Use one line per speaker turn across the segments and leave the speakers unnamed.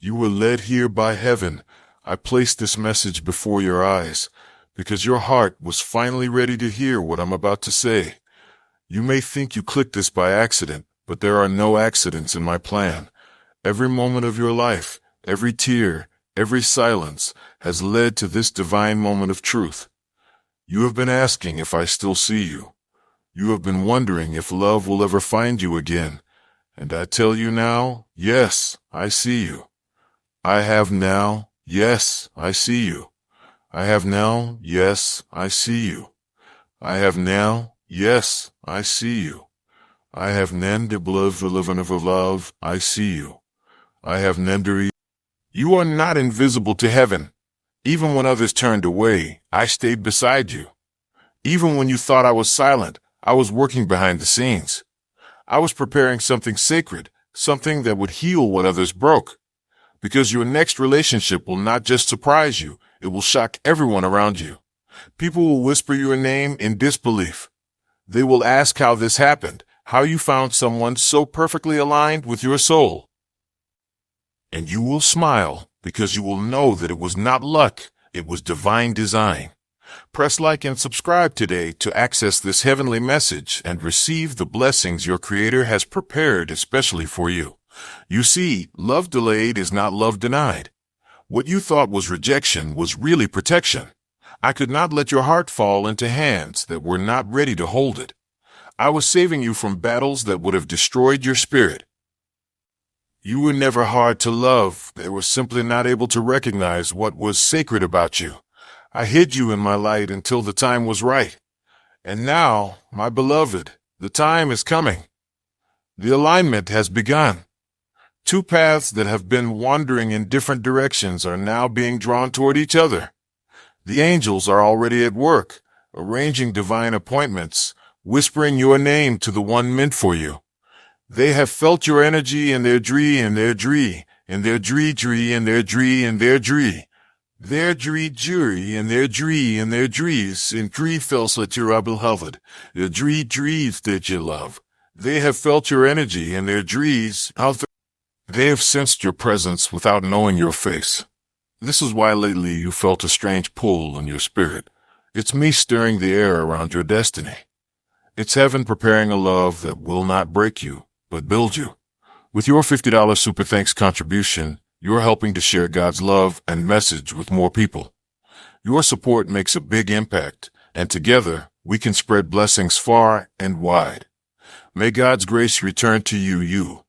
You were led here by heaven. I placed this message before your eyes because your heart was finally ready to hear what I'm about to say. You may think you clicked this by accident, but there are no accidents in my plan. Every moment of your life, every tear, every silence has led to this divine moment of truth. You have been asking if I still see you. You have been wondering if love will ever find you again. And I tell you now, yes, I see you. I have now, yes, I see you. I have now, yes, I see you. I have now, yes, I see you. I have nende of love, I see you. I have nenderi. You are not invisible to heaven. Even when others turned away, I stayed beside you. Even when you thought I was silent, I was working behind the scenes. I was preparing something sacred, something that would heal what others broke. Because your next relationship will not just surprise you, it will shock everyone around you. People will whisper your name in disbelief. They will ask how this happened, how you found someone so perfectly aligned with your soul. And you will smile because you will know that it was not luck, it was divine design. Press like and subscribe today to access this heavenly message and receive the blessings your Creator has prepared especially for you. You see, love delayed is not love denied. What you thought was rejection was really protection. I could not let your heart fall into hands that were not ready to hold it. I was saving you from battles that would have destroyed your spirit. You were never hard to love. They were simply not able to recognize what was sacred about you. I hid you in my light until the time was right. And now, my beloved, the time is coming. The alignment has begun. Two paths that have been wandering in different directions are now being drawn toward each other. The angels are already at work, arranging divine appointments, whispering your name to the one meant for you. They have felt your energy in their dree, in their dree, in their dree, in their dree, in their dree. Their dree jury and their dree and their drees in dree fels that you are beloved, the dree drees that you love. They have felt your energy in their drees. They have sensed your presence without knowing your face. This is why lately you felt a strange pull in your spirit. It's me stirring the air around your destiny. It's heaven preparing a love that will not break you, but build you. With your $50 Super Thanks contribution, you're helping to share God's love and message with more people. Your support makes a big impact, and together we can spread blessings far and wide. May God's grace return to you.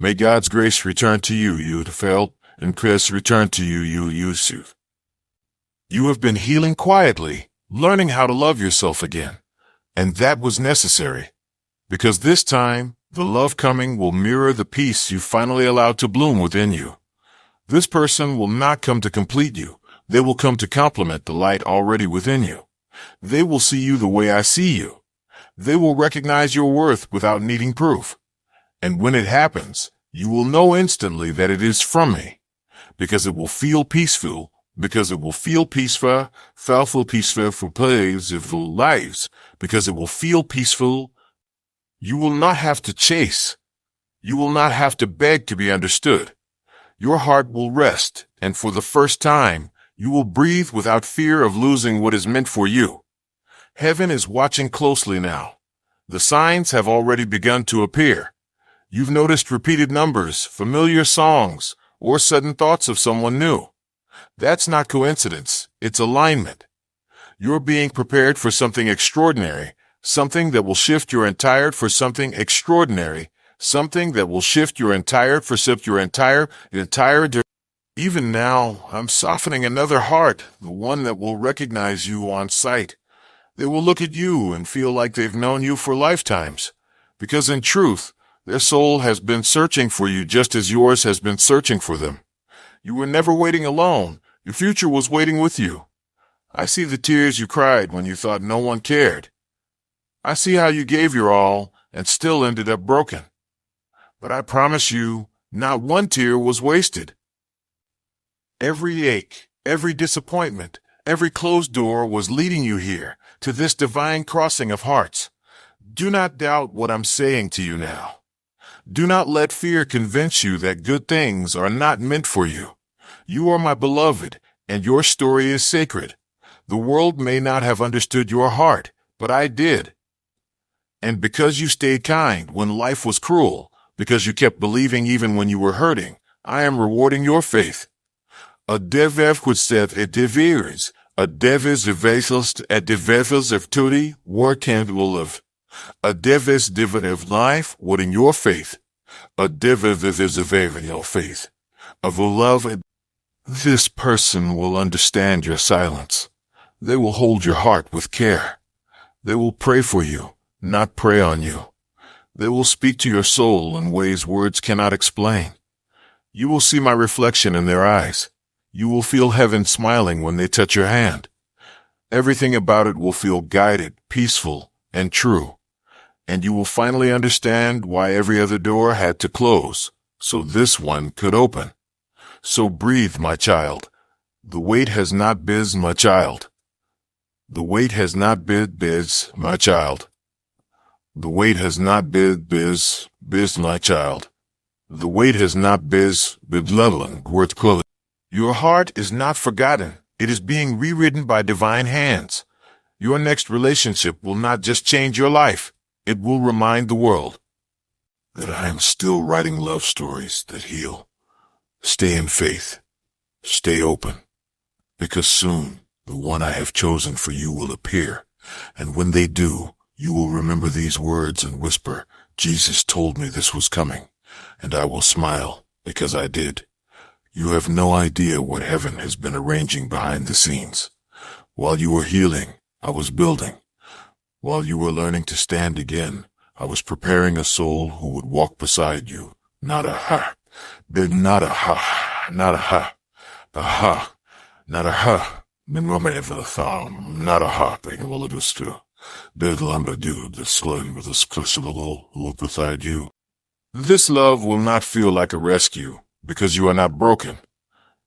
May God's grace return to you Felt, and Chris return to you Yusuf. You have been healing quietly, learning how to love yourself again. And that was necessary. Because this time, the love coming will mirror the peace you finally allowed to bloom within you. This person will not come to complete you. They will come to complement the light already within you. They will see you the way I see you. They will recognize your worth without needing proof. And when it happens, you will know instantly that it is from me. Because it will feel peaceful. Because it will feel peaceful for plays of lives. Because it will feel peaceful. You will not have to chase. You will not have to beg to be understood. Your heart will rest, and for the first time, you will breathe without fear of losing what is meant for you. Heaven is watching closely now. The signs have already begun to appear. You've noticed repeated numbers, familiar songs, or sudden thoughts of someone new. That's not coincidence, it's alignment. You're being prepared for something extraordinary, something that will shift your entire Even now, I'm softening another heart, the one that will recognize you on sight. They will look at you and feel like they've known you for lifetimes. Because in truth, their soul has been searching for you just as yours has been searching for them. You were never waiting alone. Your future was waiting with you. I see the tears you cried when you thought no one cared. I see how you gave your all and still ended up broken. But I promise you, not one tear was wasted. Every ache, every disappointment, every closed door was leading you here, to this divine crossing of hearts. Do not doubt what I'm saying to you now. Do not let fear convince you that good things are not meant for you. You are my beloved, and your story is sacred. The world may not have understood your heart, but I did. And because you stayed kind when life was cruel, because you kept believing even when you were hurting, I am rewarding your faith. A devev quitsev et deveres, a devis devesos et devevels of tutti, wartend will live. A devis dividiv life, what in your faith. A deviv is a your faith. Of a love, this person will understand your silence. They will hold your heart with care. They will pray for you, not prey on you. They will speak to your soul in ways words cannot explain. You will see my reflection in their eyes. You will feel heaven smiling when they touch your hand. Everything about it will feel guided, peaceful, and true. And you will finally understand why every other door had to close, so this one could open. So breathe, my child. The weight has not biz, my child. The weight has not biz, my child. The weight has not biz, my child. The weight has not biz, leveling, worth clothing. Your heart is not forgotten. It is being rewritten by divine hands. Your next relationship will not just change your life. It will remind the world that I am still writing love stories that heal. Stay in faith. Stay open. Because soon, the one I have chosen for you will appear. And when they do, you will remember these words and whisper, Jesus told me this was coming. And I will smile, because I did. You have no idea what heaven has been arranging behind the scenes. While you were healing, I was building. While you were learning to stand again, I was preparing a soul who would walk beside you. Not a ha. Not a ha. Not a ha. A ha. Not a ha. Not a ha. They will understand. Did lumber do the slim with a scutchable look beside you? This love will not feel like a rescue, because you are not broken.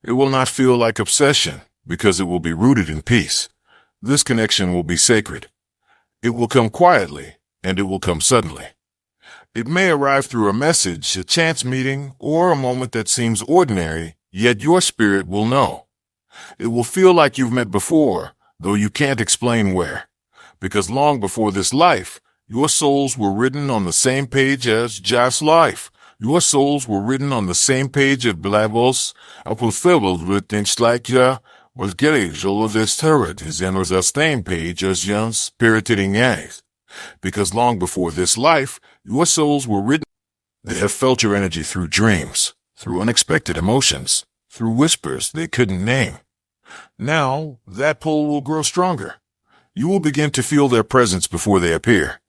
It will not feel like obsession, because it will be rooted in peace. This connection will be sacred. It will come quietly, and it will come suddenly. It may arrive through a message, a chance meeting, or a moment that seems ordinary, yet your spirit will know. It will feel like you've met before, though you can't explain where. Because long before this life, your souls were written on the same page as Jeff's life. Your souls were written on the same page of Blavos, Apostles with things like was getting all of this turret is in the same page as young spirited eyes. Because long before this life, your souls were written. They have felt your energy through dreams, through unexpected emotions, through whispers they couldn't name. Now, that pull will grow stronger. You will begin to feel their presence before they appear.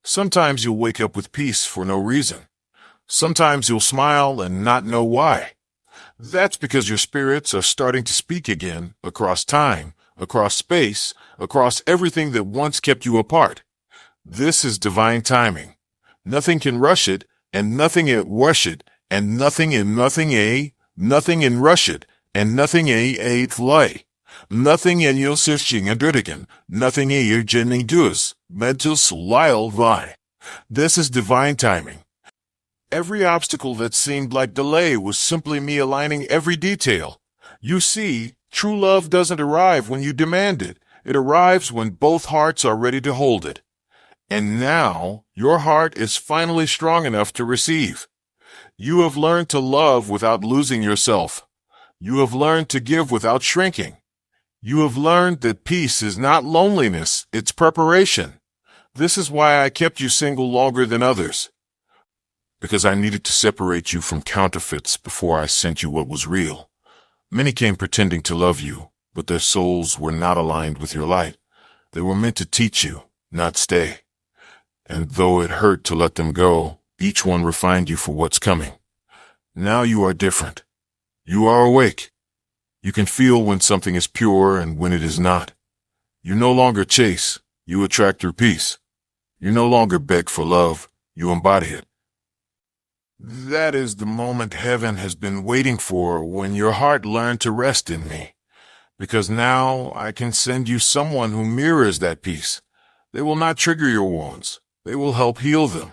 Sometimes you'll wake up with peace for no reason. Sometimes you'll smile and not know why. That's because your spirits are starting to speak again across time, across space, across everything that once kept you apart. This is divine timing. Nothing can rush it, and nothing in rush it, and nothing in rush it, and nothing a fly. Nothing in your searching and Dritigan, nothing in your jenning does, mentus lyle vi. This is divine timing. Every obstacle that seemed like delay was simply me aligning every detail. You see, true love doesn't arrive when you demand it. It arrives when both hearts are ready to hold it. And now, your heart is finally strong enough to receive. You have learned to love without losing yourself. You have learned to give without shrinking. You have learned that peace is not loneliness, it's preparation. This is why I kept you single longer than others. Because I needed to separate you from counterfeits before I sent you what was real. Many came pretending to love you, but their souls were not aligned with your light. They were meant to teach you, not stay. And though it hurt to let them go, each one refined you for what's coming. Now you are different. You are awake. You can feel when something is pure and when it is not. You no longer chase, you attract through peace. You no longer beg for love, you embody it. That is the moment heaven has been waiting for when your heart learned to rest in me. Because now I can send you someone who mirrors that peace. They will not trigger your wounds. They will help heal them.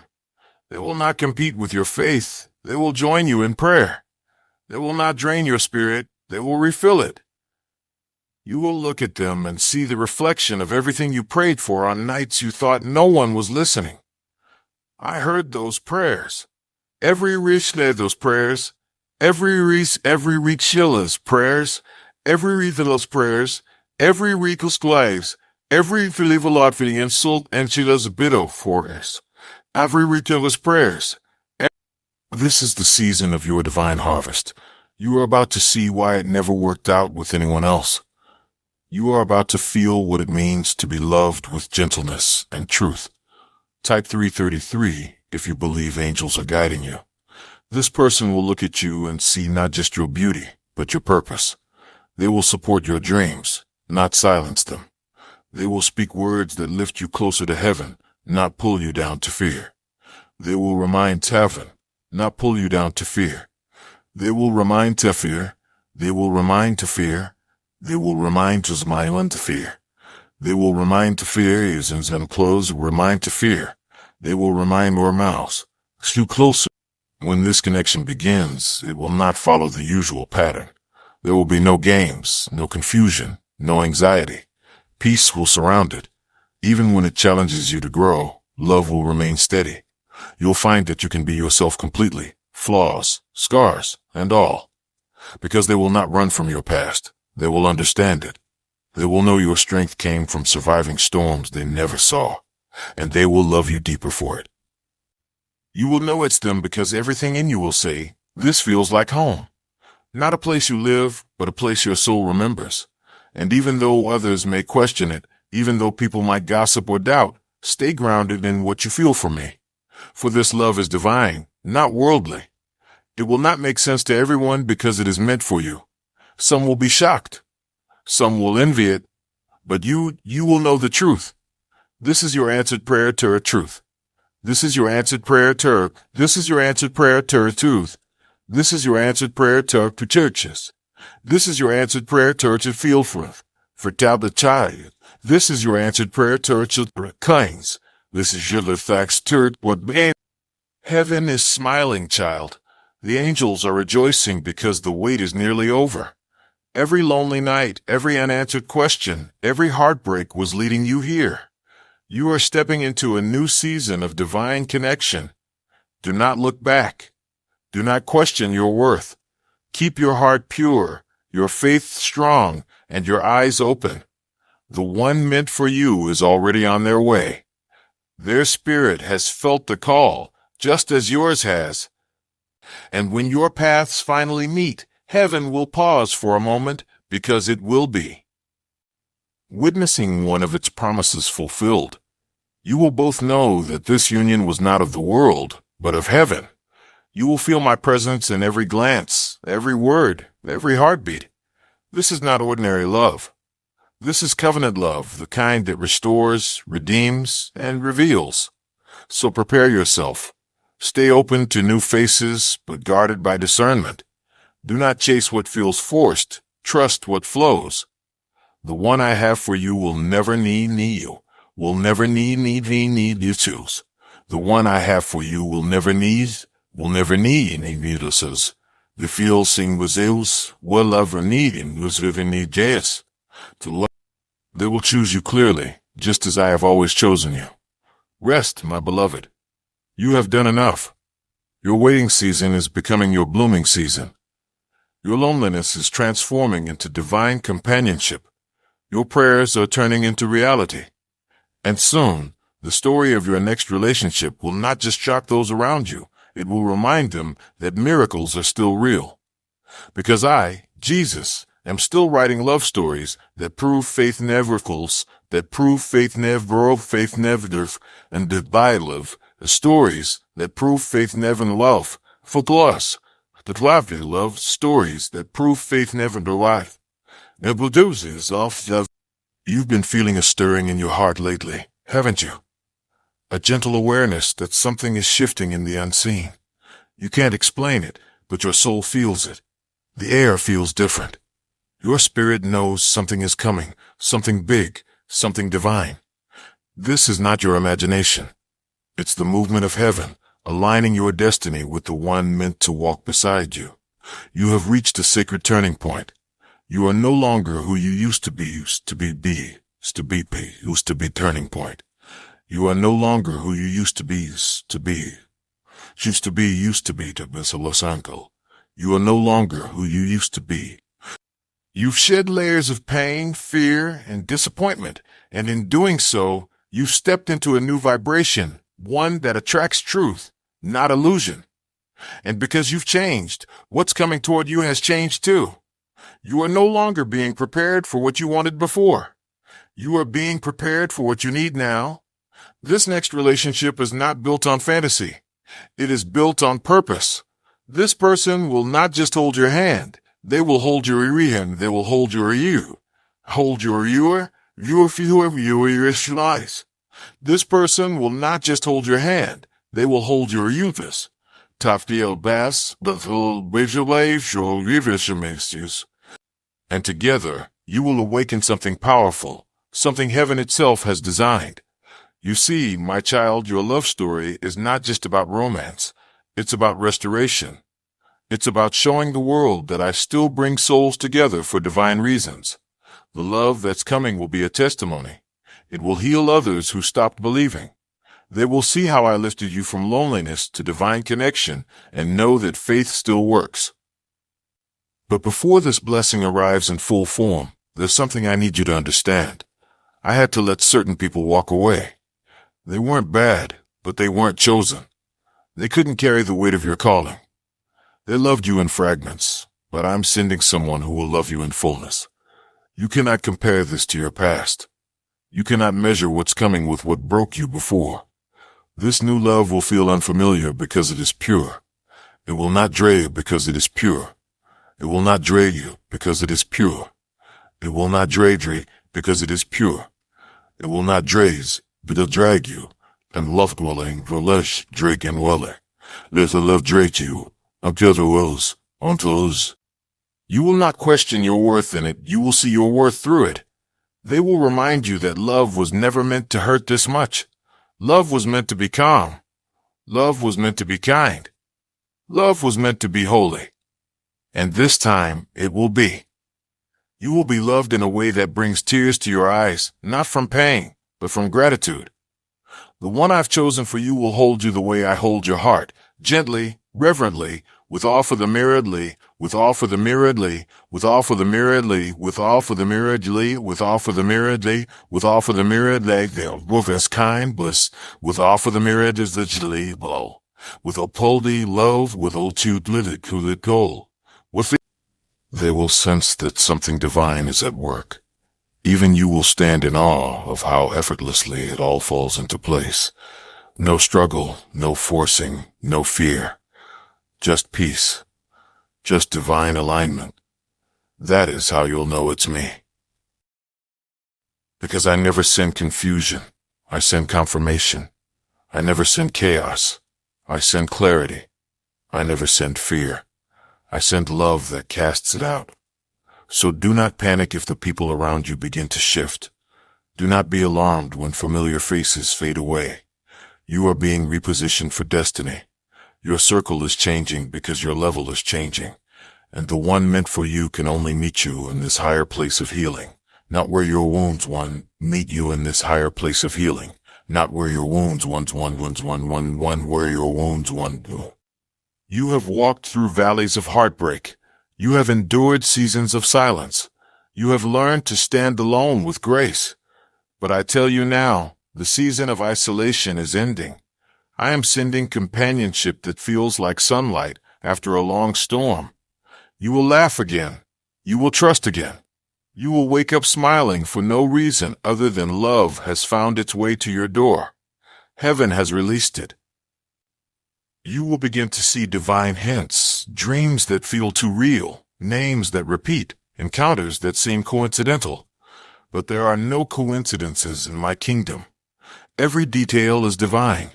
They will not compete with your faith. They will join you in prayer. They will not drain your spirit. They will refill it. You will look at them and see the reflection of everything you prayed for on nights you thought no one was listening. I heard those prayers. Every reach led those prayers. Every reach Sheila's prayers. Every read those prayers. Every reach lives. Every believe a lot for the insult and Sheila's biddle for us. Every read those prayers. This is the season of your divine harvest. You are about to see why it never worked out with anyone else. You are about to feel what it means to be loved with gentleness and truth. Type 333 if you believe angels are guiding you. This person will look at you and see not just your beauty, but your purpose. They will support your dreams, not silence them. They will speak words that lift you closer to heaven, not pull you down to fear. They will remind Tavern, not pull you down to fear. They will remind Tefir. They will remind to fear. They will remind to smile and to fear. They will remind to fear is and close remind to fear. They will remind more mouse. Too closer. When this connection begins, it will not follow the usual pattern. There will be no games, no confusion, no anxiety. Peace will surround it. Even when it challenges you to grow, love will remain steady. You'll find that you can be yourself completely, flaws, scars, and all. Because they will not run from your past. They will understand it. They will know your strength came from surviving storms they never saw, and they will love you deeper for it. You will know it's them because everything in you will say, this feels like home. Not a place you live, but a place your soul remembers. And even though others may question it, even though people might gossip or doubt, stay grounded in what you feel for me. For this love is divine, not worldly. It will not make sense to everyone because it is meant for you. Some will be shocked. Some will envy it. But you will know the truth. This is your answered prayer to a truth. This is your answered prayer to This is your answered prayer to a truth. This is your answered prayer to churches. This is your answered prayer to feel for tablet child. This is your answered prayer to kinds. This is your thanks to what man. Heaven is smiling, child. The angels are rejoicing because the wait is nearly over. Every lonely night, every unanswered question, every heartbreak was leading you here. You are stepping into a new season of divine connection. Do not look back. Do not question your worth. Keep your heart pure, your faith strong, and your eyes open. The one meant for you is already on their way. Their spirit has felt the call, just as yours has. And when your paths finally meet, heaven will pause for a moment, because it will be witnessing one of its promises fulfilled. You will both know that this union was not of the world, but of heaven. You will feel my presence in every glance, every word, every heartbeat. This is not ordinary love. This is covenant love, the kind that restores, redeems, and reveals. So prepare yourself. Stay open to new faces, but guarded by discernment. Do not chase what feels forced. Trust what flows. The one I have for you will never need you. Will never need you choose. The one I have for you will never need any viruses. The feel sing was eus, will ever needing was living need jas. To love, they will choose you clearly, just as I have always chosen you. Rest, my beloved. You have done enough. Your waiting season is becoming your blooming season. Your loneliness is transforming into divine companionship. Your prayers are turning into reality. And soon, the story of your next relationship will not just shock those around you. It will remind them that miracles are still real. Because I, Jesus, am still writing love stories that prove faith never falls, that prove faith never and that I live, stories that prove faith never love, for us, that love stories that prove faith never life. It produces off the. You've been feeling a stirring in your heart lately, haven't you? A gentle awareness that something is shifting in the unseen. You can't explain it, but your soul feels it. The air feels different. Your spirit knows something is coming, something big, something divine. This is not your imagination. It's the movement of heaven, aligning your destiny with the one meant to walk beside you. You have reached a sacred turning point. You are no longer who you used to be, turning point. You are no longer who you used to be, to be Los Uncle. You are no longer who you used to be. You've shed layers of pain, fear, and disappointment, and in doing so, you've stepped into a new vibration, one that attracts truth, not illusion. And because you've changed, what's coming toward you has changed too. You are no longer being prepared for what you wanted before. You are being prepared for what you need now. This next relationship is not built on fantasy. It is built on purpose. This person will not just hold your hand. They will hold your hand. They will hold your you. Hold your eyes. This person will not just hold your hand. They will hold your youths. And together, you will awaken something powerful, something heaven itself has designed. You see, my child, your love story is not just about romance. It's about restoration. It's about showing the world that I still bring souls together for divine reasons. The love that's coming will be a testimony. It will heal others who stopped believing. They will see how I lifted you from loneliness to divine connection and know that faith still works. But before this blessing arrives in full form, there's something I need you to understand. I had to let certain people walk away. They weren't bad, but they weren't chosen. They couldn't carry the weight of your calling. They loved you in fragments, but I'm sending someone who will love you in fullness. You cannot compare this to your past. You cannot measure what's coming with what broke you before. This new love will feel unfamiliar because it is pure. It will not dray you because it is pure. It will not dray you because it is pure. It will not dray because it is pure. It will not draze, but it'll drag you. And love dwelling, Valesh, Drake and Weller. Let the love drake you, until the wills, until us. You will not question your worth in it, you will see your worth through it. They will remind you that love was never meant to hurt this much. Love was meant to be calm. Love was meant to be kind. Love was meant to be holy. And this time, it will be. You will be loved in a way that brings tears to your eyes, not from pain, but from gratitude. The one I've chosen for you will hold you the way I hold your heart, gently, reverently, with all for the mirroredly, with all for the mirroredly, with all for the mirroredly, with all for the mirroredly, with all for the mirroredly, with all for the mirroredly, they'll move as kind bliss, with all for the mirrored is the blow, with a poldy love, with old tooth lit goal. They will sense that something divine is at work. Even you will stand in awe of how effortlessly it all falls into place. No struggle, no forcing, no fear. Just peace. Just divine alignment. That is how you'll know it's me. Because I never send confusion. I send confirmation. I never send chaos. I send clarity. I never send fear. I send love that casts it out. So do not panic if the people around you begin to shift. Do not be alarmed when familiar faces fade away. You are being repositioned for destiny. Your circle is changing because your level is changing. And the one meant for you can only meet you in this higher place of healing. Not where your wounds meet you in this higher place of healing. Not where your wounds where your wounds do. You have walked through valleys of heartbreak. You have endured seasons of silence. You have learned to stand alone with grace. But I tell you now, the season of isolation is ending. I am sending companionship that feels like sunlight after a long storm. You will laugh again. You will trust again. You will wake up smiling for no reason other than love has found its way to your door. Heaven has released it. You will begin to see divine hints, dreams that feel too real, names that repeat, encounters that seem coincidental. But there are no coincidences in my kingdom. Every detail is divine.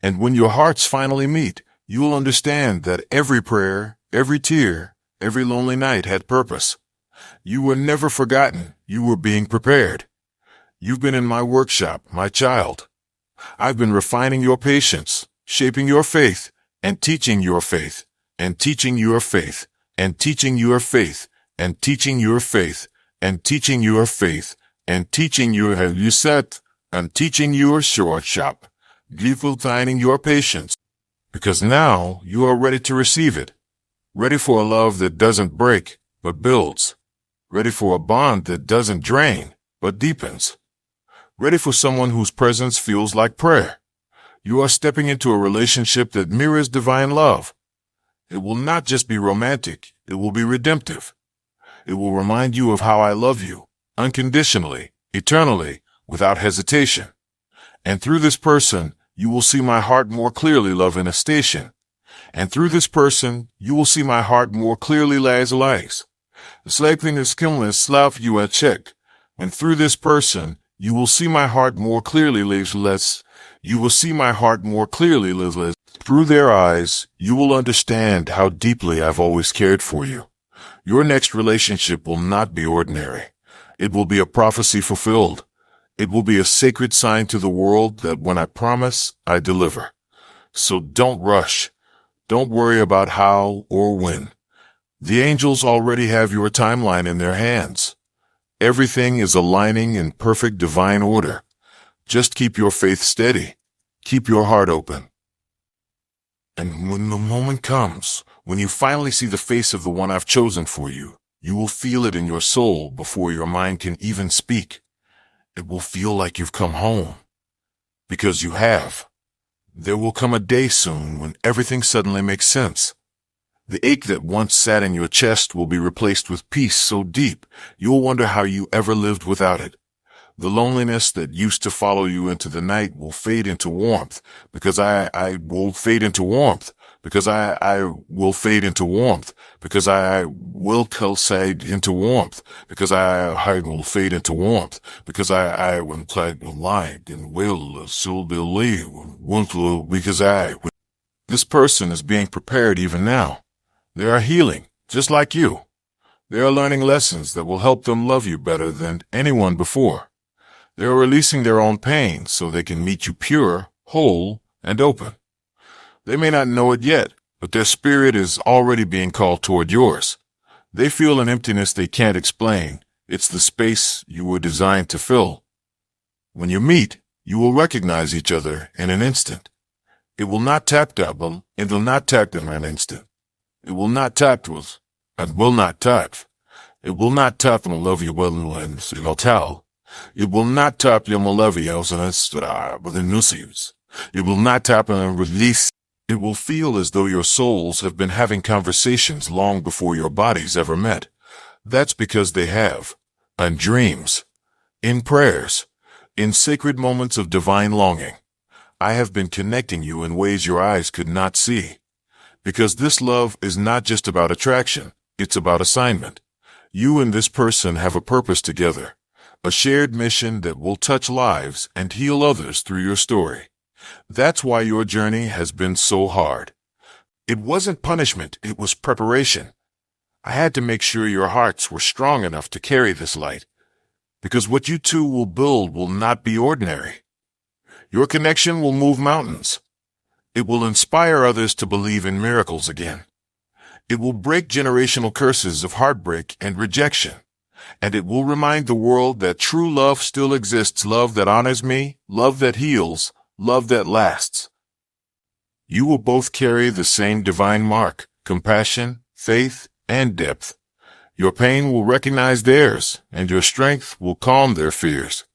And when your hearts finally meet, you will understand that every prayer, every tear, every lonely night had purpose. You were never forgotten. You were being prepared. You've been in my workshop, my child. I've been refining your patience, shaping your faith, and teaching your faith, and teaching your faith, and teaching your faith, and teaching your faith, and teaching your faith, and teaching your you set, and teaching your short shop, defining your patience, because now you are ready to receive it, ready for a love that doesn't break, but builds, ready for a bond that doesn't drain, but deepens, ready for someone whose presence feels like prayer. You are stepping into a relationship that mirrors divine love. It will not just be romantic, it will be redemptive. It will remind you of how I love you, unconditionally, eternally, without hesitation. And through this person, you will see my heart more clearly, love in a station. And through this person, you will see my heart more clearly, lies lies. Sleeping is killiness, slav you a check. And through this person, you will see my heart more clearly, lives less. You will see my heart more clearly, lives less. Through their eyes, you will understand how deeply I've always cared for you. Your next relationship will not be ordinary. It will be a prophecy fulfilled. It will be a sacred sign to the world that when I promise, I deliver. So don't rush. Don't worry about how or when. The angels already have your timeline in their hands. Everything is aligning in perfect divine order. Just keep your faith steady. Keep your heart open. And when the moment comes, when you finally see the face of the one I've chosen for you, you will feel it in your soul before your mind can even speak. It will feel like you've come home. Because you have. There will come a day soon when everything suddenly makes sense. The ache that once sat in your chest will be replaced with peace so deep, you'll wonder how you ever lived without it. The loneliness that used to follow you into the night will fade into warmth, because I will fade into warmth, because I will fade into warmth, because I will fade into warmth, because I will fade into warmth, because I will light and will still believe, because this person is being prepared even now. They are healing, just like you. They are learning lessons that will help them love you better than anyone before. They are releasing their own pain so they can meet you pure, whole, and open. They may not know it yet, but their spirit is already being called toward yours. They feel an emptiness they can't explain. It's the space you were designed to fill. When you meet, you will recognize each other in an instant. It will not tap them. It will not tap them in an instant. It will not tap to us. It will not tap. It will not tap them love you well and tell. It will not tap your malevios and but the nusives. It will not tap and release. It will feel as though your souls have been having conversations long before your bodies ever met. That's because they have. In dreams. In prayers. In sacred moments of divine longing. I have been connecting you in ways your eyes could not see. Because this love is not just about attraction. It's about assignment. You and this person have a purpose together. A shared mission that will touch lives and heal others through your story. That's why your journey has been so hard. It wasn't punishment, it was preparation. I had to make sure your hearts were strong enough to carry this light. Because what you two will build will not be ordinary. Your connection will move mountains. It will inspire others to believe in miracles again. It will break generational curses of heartbreak and rejection. And it will remind the world that true love still exists, love that honors me, love that heals, love that lasts. You will both carry the same divine mark, compassion, faith, and depth. Your pain will recognize theirs, and your strength will calm their fears.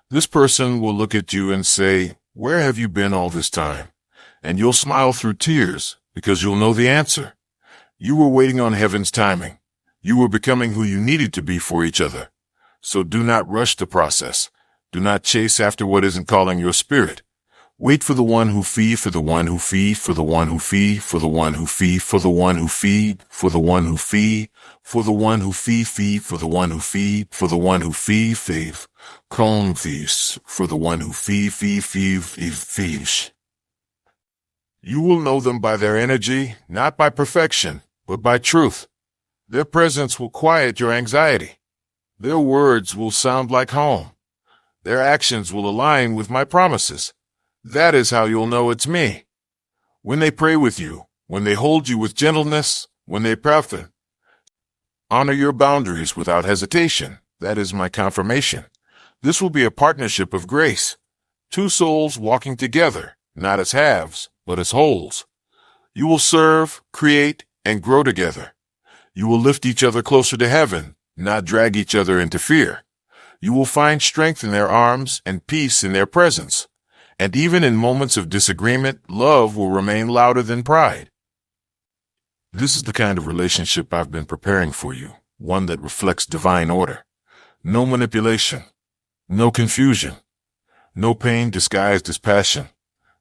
This person will look at you and say, "Where have you been all this time?" And you'll smile through tears, because you'll know the answer. You were waiting on heaven's timing. You were becoming who you needed to be for each other. So do not rush the process. Do not chase after what isn't calling your spirit. Wait for the one who feed, for the one who feed, for the one who feed, for the one who feed, for the one who feed, for the one who feed, for the one who feed, for the one who feed, for the one who feed, calm thieves, for the one who feed. You will know them by their energy, not by perfection, but by truth. Their presence will quiet your anxiety. Their words will sound like home. Their actions will align with my promises. That is how you'll know it's me. when they pray with you, when they hold you with gentleness, when they prophet. Honor your boundaries without hesitation. That is my confirmation. This will be a partnership of grace. Two souls walking together, not as halves, but as wholes. You will serve, create, and grow together. You will lift each other closer to heaven, not drag each other into fear. You will find strength in their arms and peace in their presence. And even in moments of disagreement, love will remain louder than pride. This is the kind of relationship I've been preparing for you, one that reflects divine order. No manipulation, no confusion, no pain disguised as passion,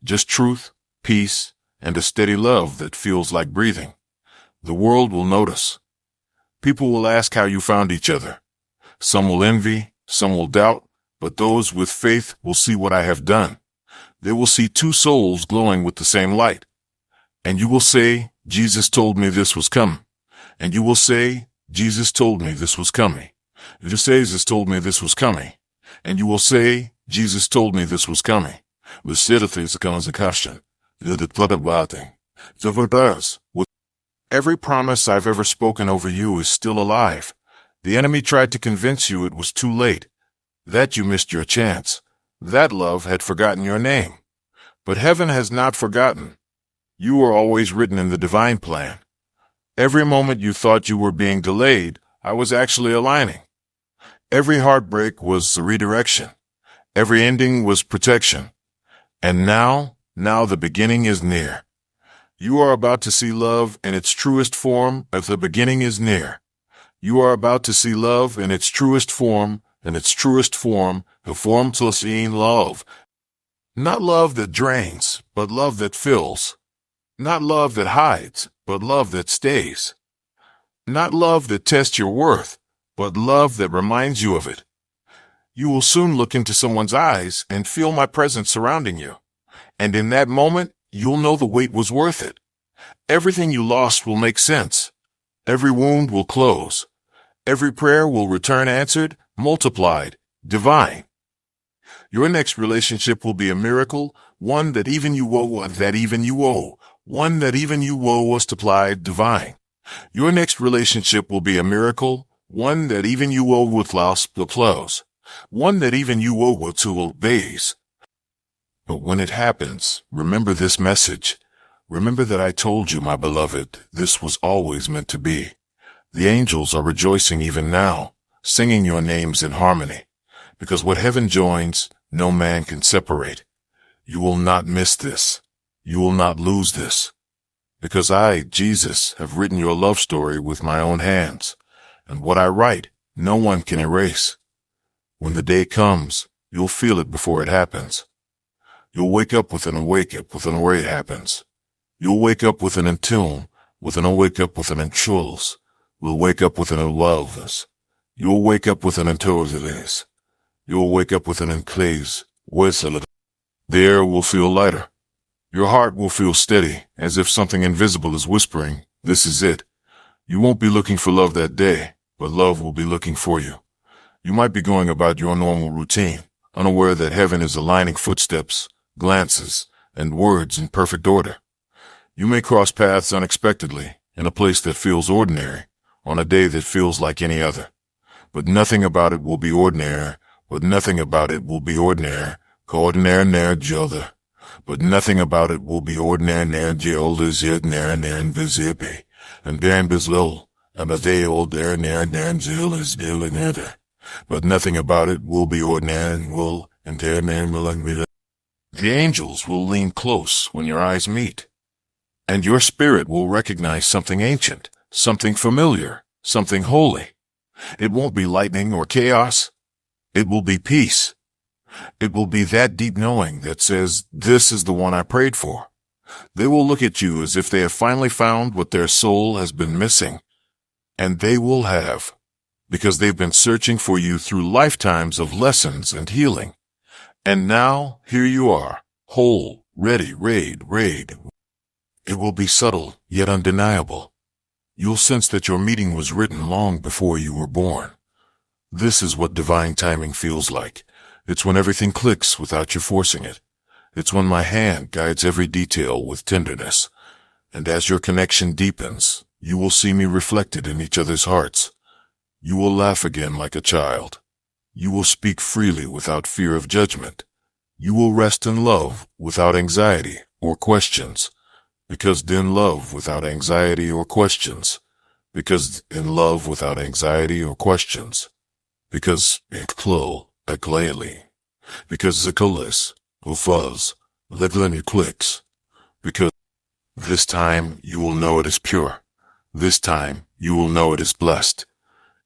just truth, peace, and a steady love that feels like breathing. The world will notice. People will ask how you found each other. Some will envy, some will doubt, but those with faith will see what I have done. They will see two souls glowing with the same light. And you will say, Jesus told me this was coming. And you will say, Jesus told me this was coming. Jesus told me this was coming. And you will say, Jesus told me this was coming. The citizens comes a question. Every promise I've ever spoken over you is still alive. The enemy tried to convince you it was too late, that you missed your chance, that love had forgotten your name. But heaven has not forgotten. You are always written in the divine plan. Every moment you thought you were being delayed, I was actually aligning. Every heartbreak was a redirection. Every ending was protection. And now the beginning is near. You are about to see love in its truest form as the beginning is near. You are about to see love in its truest form, the form to seeing love. Not love that drains, but love that fills. Not love that hides, but love that stays. Not love that tests your worth, but love that reminds you of it. You will soon look into someone's eyes and feel my presence surrounding you. And in that moment, you'll know the wait was worth it. Everything you lost will make sense. Every wound will close. Every prayer will return answered, multiplied, divine. Your next relationship will be a miracle, one that even you owe, one that even you owe was supplied divine. Your next relationship will be a miracle, one that even you owe with lost the close, one that even you owe to obeys. But when it happens, remember this message. Remember that I told you, my beloved, this was always meant to be. The angels are rejoicing even now, singing your names in harmony, because what heaven joins, no man can separate. You will not miss this. You will not lose this. Because I, Jesus, have written your love story with my own hands, and what I write, no one can erase. When the day comes, you'll feel it before it happens. You'll wake up with an wake up with an way it happens. You'll wake up with an intune, with an wake up with an inchuls. We'll wake up with an loveless. You'll wake up with an intelligence. You'll wake up with an enclaves. The air will feel lighter. Your heart will feel steady, as if something invisible is whispering, this is it. You won't be looking for love that day, but love will be looking for you. You might be going about your normal routine, unaware that heaven is aligning footsteps, glances, and words in perfect order. You may cross paths unexpectedly, in a place that feels ordinary, on a day that feels like any other. But nothing about it will be ordinary, But nothing about it will be ordinary invisible, and then below, and a day old there is still another. But nothing about it will be ordinary and will, and there will be. The angels will lean close when your eyes meet, and your spirit will recognize something ancient, something familiar, something holy. It won't be lightning or chaos. It will be peace. It will be that deep knowing that says, this is the one I prayed for. They will look at you as if they have finally found what their soul has been missing. And they will have, because they've been searching for you through lifetimes of lessons and healing. And now, here you are, whole, ready, raid. It will be subtle, yet undeniable. You'll sense that your meeting was written long before you were born. This is what divine timing feels like. It's when everything clicks without you forcing it. It's when my hand guides every detail with tenderness. And as your connection deepens, you will see me reflected in each other's hearts. You will laugh again like a child. You will speak freely without fear of judgment. You will rest in love without anxiety or questions. Because in love without anxiety or questions. Because in love without anxiety or questions. Because Eklo, Ekleli. Because Zikolis, Ufuz, Legleni clicks. Because this time you will know it is pure. This time you will know it is blessed.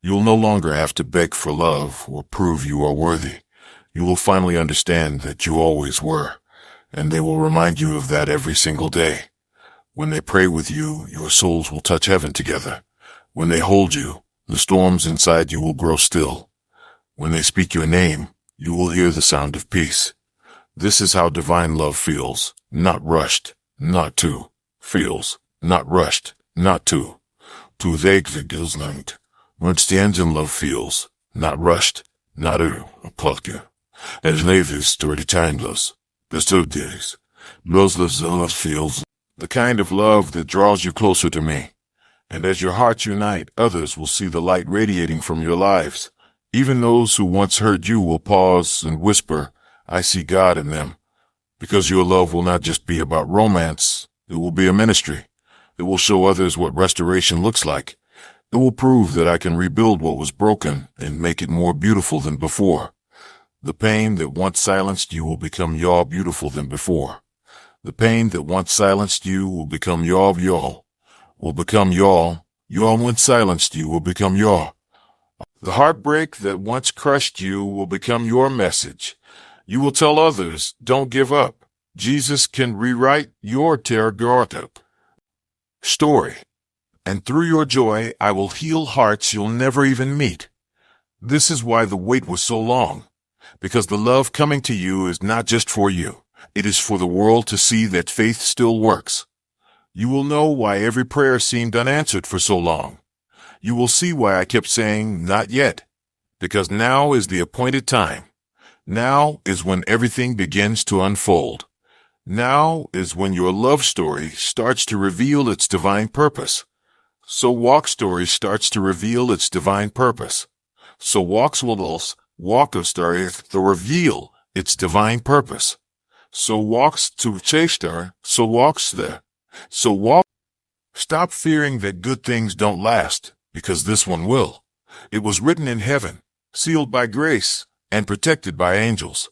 You will no longer have to beg for love or prove you are worthy. You will finally understand that you always were, and they will remind you of that every single day. When they pray with you, your souls will touch heaven together. When they hold you, the storms inside you will grow still. When they speak your name, you will hear the sound of peace. This is how divine love feels, not rushed, not to. Feels, not rushed, not to. To Gilsland. Mundstanden love feels, not rushed, not plukje. As levis door the timeless. Bestow days. Losless love feels, the kind of love that draws you closer to me. And as your hearts unite, others will see the light radiating from your lives. Even those who once hurt you will pause and whisper, I see God in them. Because your love will not just be about romance, it will be a ministry. It will show others what restoration looks like. It will prove that I can rebuild what was broken and make it more beautiful than before. The pain that once silenced you will become more beautiful than before. The pain that once silenced you will become y'all. Will become y'all. Y'all once silenced you will become y'all. The heartbreak that once crushed you will become your message. You will tell others, don't give up. Jesus can rewrite your Teragorta story. And through your joy, I will heal hearts you'll never even meet. This is why the wait was so long. Because the love coming to you is not just for you. It is for the world to see that faith still works. You will know why every prayer seemed unanswered for so long. You will see why I kept saying, not yet. Because now is the appointed time. Now is when everything begins to unfold. Now is when your love story starts to reveal its divine purpose. So Walk Story starts to reveal its divine purpose. So Walk a Story to reveal its divine purpose. So walks to Chester, so walks there. So walk. Stop fearing that good things don't last, because this one will. It was written in heaven, sealed by grace, and protected by angels.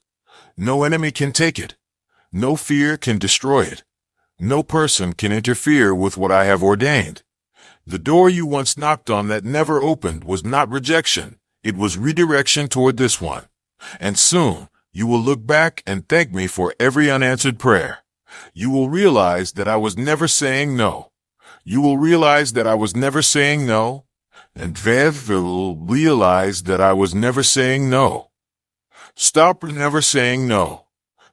No enemy can take it. No fear can destroy it. No person can interfere with what I have ordained. The door you once knocked on that never opened was not rejection. It was redirection toward this one. And soon, you will look back and thank me for every unanswered prayer. You will realize that I was never saying no. You will realize that I was never saying no. And Vev will realize that I was never saying no. Stop never saying no.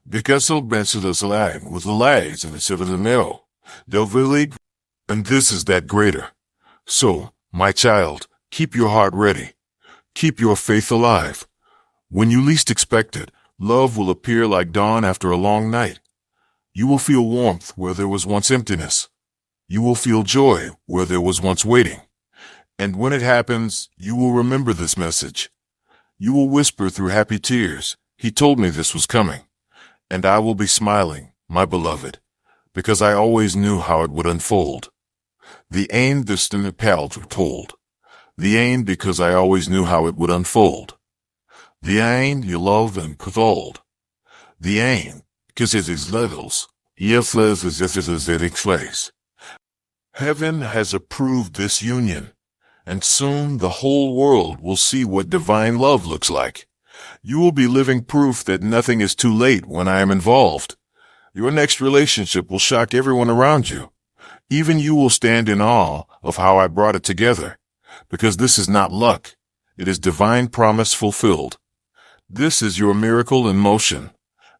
Because he'll bench this lag with the legs and it's of the middle. They'll really, and this is that greater. So, my child, keep your heart ready. Keep your faith alive. When you least expect it, love will appear like dawn after a long night. You will feel warmth where there was once emptiness. You will feel joy where there was once waiting. And when it happens, you will remember this message. You will whisper through happy tears, he told me this was coming. And I will be smiling, my beloved, because I always knew how it would unfold. The ain this in the pals were told. The ain because I always knew how it would unfold. The ain you love and pathold. The ain, because it is levels. Yes, as if it is in place. Heaven has approved this union, and soon the whole world will see what divine love looks like. You will be living proof that nothing is too late when I am involved. Your next relationship will shock everyone around you. Even you will stand in awe of how I brought it together, because this is not luck. It is divine promise fulfilled. This is your miracle in motion,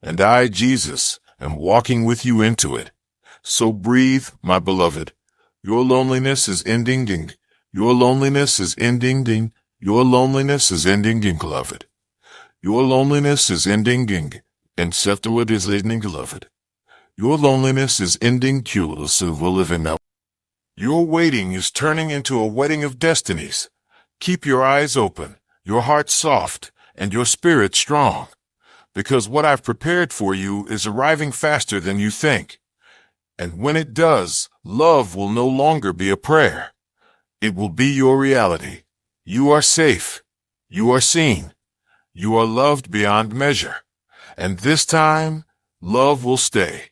and I, Jesus, am walking with you into it. So breathe, my beloved. Your loneliness is ending. Your loneliness is ending. Your loneliness is ending, beloved. Your loneliness is ending. and Septuagint is ending, beloved. Your loneliness is ending, Culus will live in now. Your waiting is turning into a wedding of destinies. Keep your eyes open, your heart soft, and your spirit strong, because what I've prepared for you is arriving faster than you think. And when it does, love will no longer be a prayer. It will be your reality. You are safe. You are seen. You are loved beyond measure. And this time, love will stay.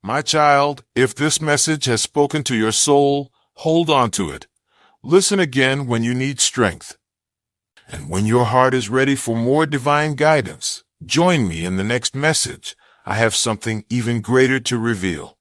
My child, if this message has spoken to your soul, hold on to it. Listen again when you need strength. And when your heart is ready for more divine guidance, join me in the next message. I have something even greater to reveal.